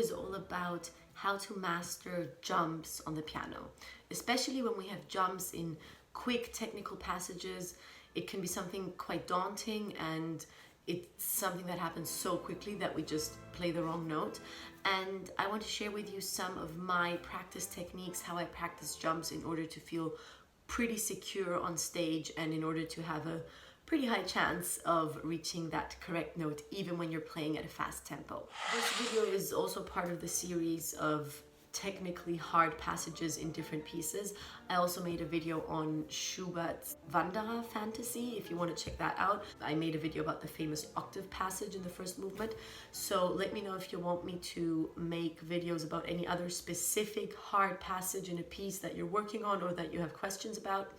is all about how to master jumps on the piano, especially when we have jumps in quick technical passages. It can be something quite daunting, and it's something that happens so quickly that we just play the wrong note. And I want to share with you some of my practice techniques, how I practice jumps in order to feel pretty secure on stage and in order to have a pretty high chance of reaching that correct note even when you're playing at a fast tempo. This video is also part of the series of technically hard passages in different pieces. I also made a video on Schubert's Wanderer Fantasy, if you want to check that out. I made a video about the famous octave passage in the first movement. So let me know if you want me to make videos about any other specific hard passage in a piece that you're working on or that you have questions about,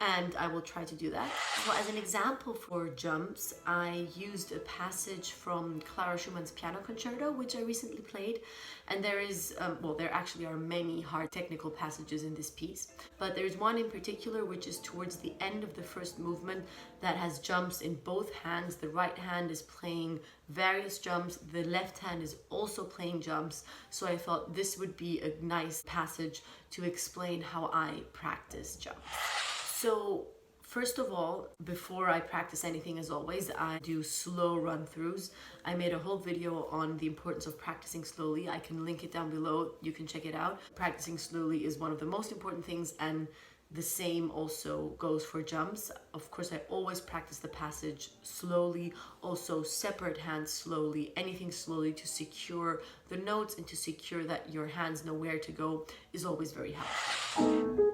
and I will try to do that. So as an example for jumps, I used a passage from Clara Schumann's Piano Concerto, which I recently played. And there is, there actually are many hard technical passages in this piece, but there's one in particular which is towards the end of the first movement that has jumps in both hands. The right hand is playing various jumps, the left hand is also playing jumps. So I thought this would be a nice passage to explain how I practice jumps. So first of all, before I practice anything, as always, I do slow run-throughs. I made a whole video on the importance of practicing slowly. I can link it down below. You can check it out. Practicing slowly is one of the most important things, and the same also goes for jumps. Of course, I always practice the passage slowly, also separate hands slowly, anything slowly to secure the notes and to secure that your hands know where to go is always very helpful.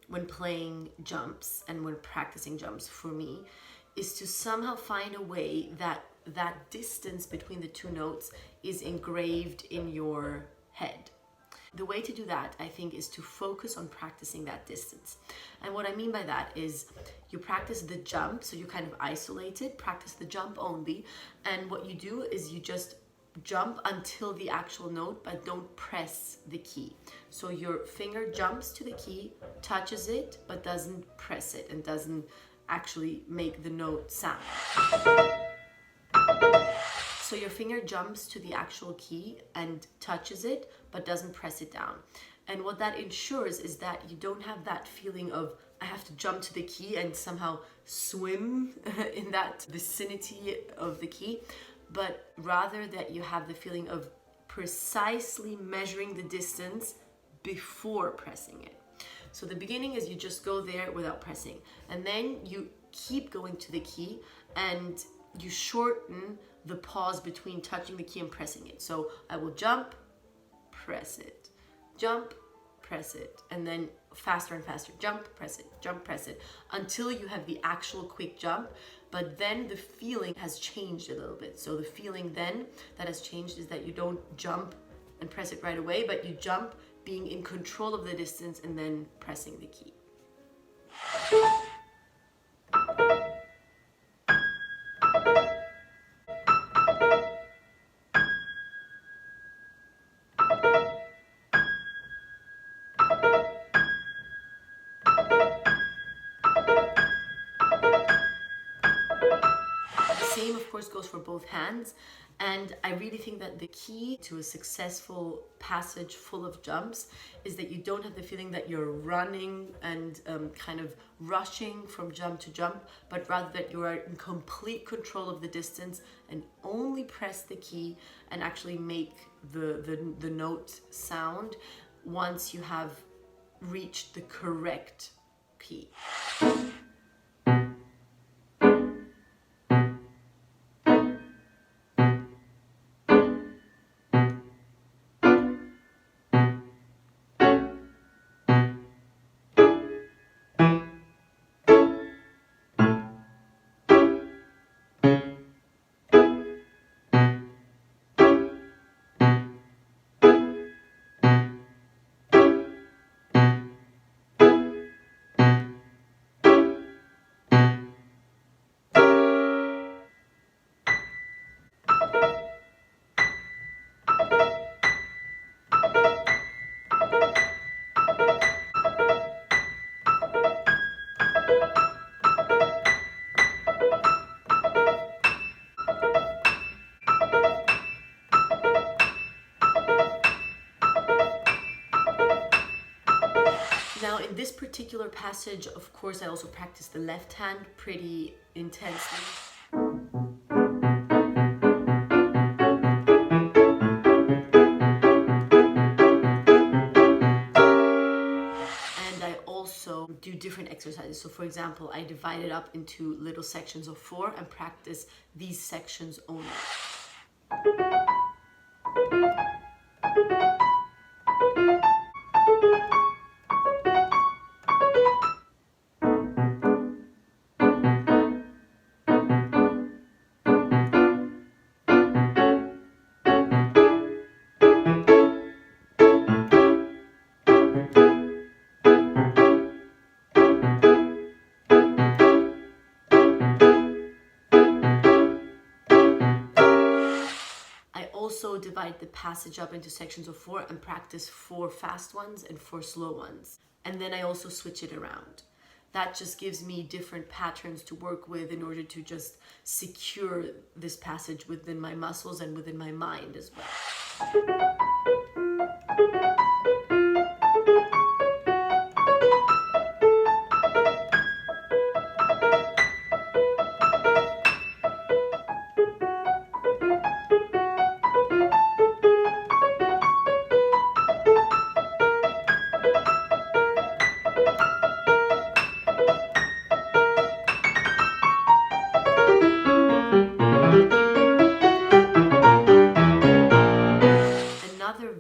When playing jumps and when practicing jumps for me is to somehow find a way that that distance between the two notes is engraved in your head. The way to do that, I think, is to focus on practicing that distance. And what I mean by that is you practice the jump, so you kind of isolate it, practice the jump only, and what you do is you just jump until the actual note, but don't press the key. So your finger jumps to the key, touches it, but doesn't press it and doesn't actually make the note sound. So your finger jumps to the actual key and touches it, but doesn't press it down. And what that ensures is that you don't have that feeling of, I have to jump to the key and somehow swim in that vicinity of the key, but rather that you have the feeling of precisely measuring the distance before pressing it. So the beginning is you just go there without pressing, and then you keep going to the key and you shorten the pause between touching the key and pressing it. So I will jump, press it, jump, press it, and then faster and faster, jump, press it, until you have the actual quick jump. But then the feeling has changed a little bit. So the feeling then that has changed is that you don't jump and press it right away, but you jump being in control of the distance and then pressing the key. Same, of course, goes for both hands. And I really think that the key to a successful passage full of jumps is that you don't have the feeling that you're running and kind of rushing from jump to jump, but rather that you are in complete control of the distance and only press the key and actually make the note sound once you have reached the correct key. Now in this particular passage, of course, I also practice the left hand pretty intensely. And I also do different exercises. So for example, I divide it up into little sections of 4 and practice these sections only. Also divide the passage up into sections of 4 and practice 4 fast ones and 4 slow ones. And then I also switch it around. That just gives me different patterns to work with in order to just secure this passage within my muscles and within my mind as well.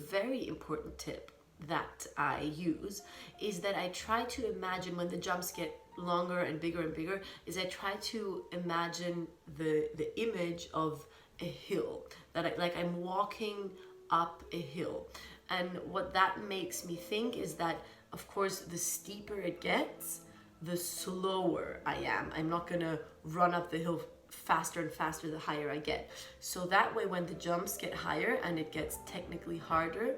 Very important tip that I use is that I try to imagine when the jumps get longer and bigger, is I try to imagine the image of a hill, that I'm walking up a hill. And what that makes me think is that, of course, the steeper it gets, the slower I am. I'm not gonna run up the hill faster and faster the higher I get. So that way, when the jumps get higher and it gets technically harder,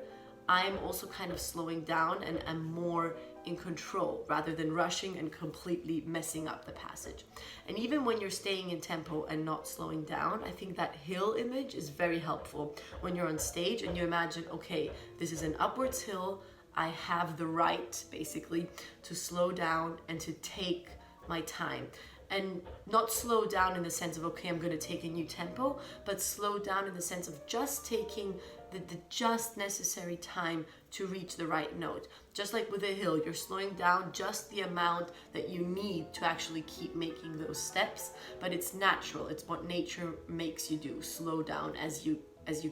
I'm also kind of slowing down and I'm more in control rather than rushing and completely messing up the passage. And even when you're staying in tempo and not slowing down, I think that hill image is very helpful when you're on stage and you imagine, okay, this is an upwards hill. I have the right, basically, to slow down and to take my time. And not slow down in the sense of, okay, I'm going to take a new tempo, but slow down in the sense of just taking the just necessary time to reach the right note. Just like with a hill, you're slowing down just the amount that you need to actually keep making those steps, but it's natural. It's what nature makes you do. Slow down as you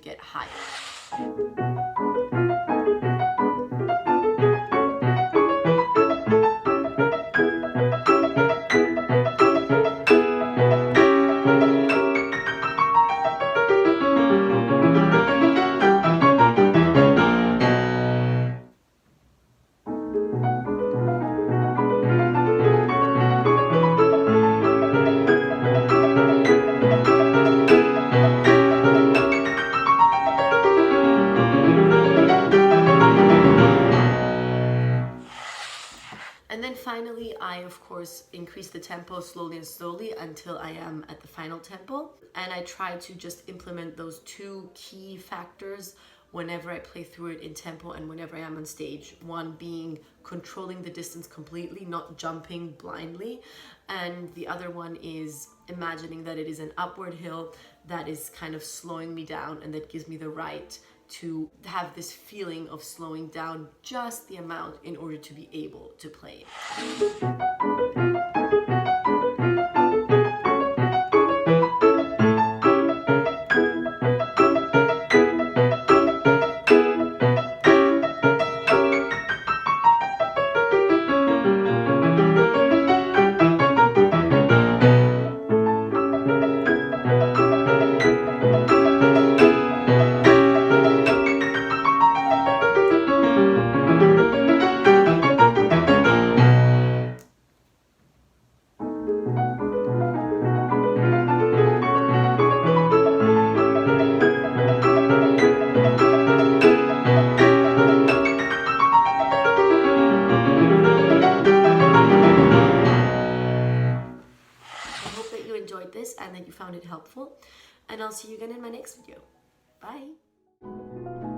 get higher. And then finally, I of course increase the tempo slowly and slowly until I am at the final tempo. And I try to just implement those 2 key factors whenever I play through it in tempo and whenever I am on stage. One being controlling the distance completely, not jumping blindly. And the other one is imagining that it is an upward hill that is kind of slowing me down and that gives me the right to have this feeling of slowing down just the amount in order to be able to play it. this and that you found it helpful. And I'll see you again in my next video. Bye!